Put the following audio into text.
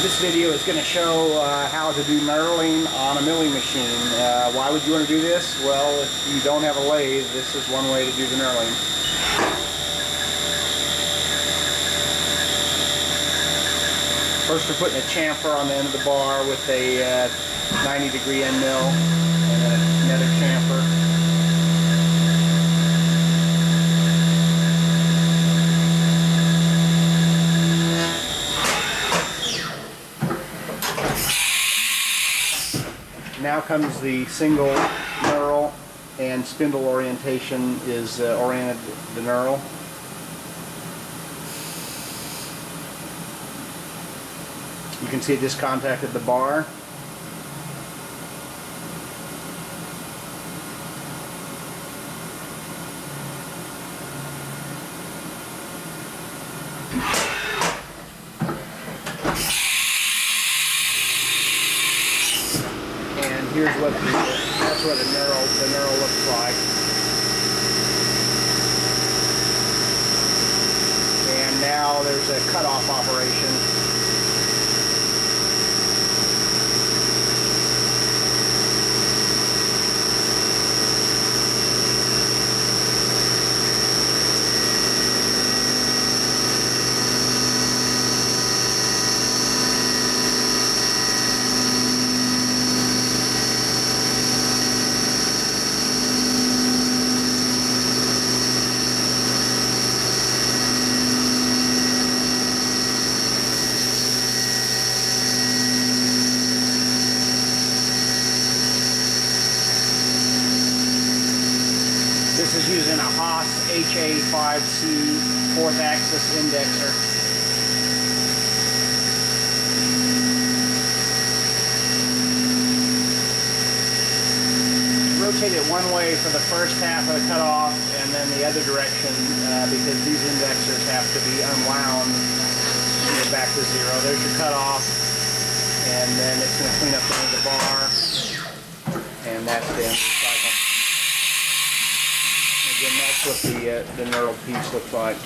This video is going to show how to do knurling on a milling machine. Why would you want to do this? Well, if you don't have a lathe, this is one way to do the knurling. First, we're putting a chamfer on the end of the bar with a 90-degree end mill and another chamfer. Now comes the single knurl, and spindle orientation is oriented the knurl. You can see it just contacted the bar. And here's what that's what the knurl looks like. And now there's a cutoff operation. This is using a Haas HA5C 4th axis indexer. Rotate it one way for the first half of the cutoff and then the other direction because these indexers have to be unwound to get back to zero. There's your cutoff, and then it's going to clean up the end of the bar, and that's the end of the cycle. Again, that's what the knurled piece looks like.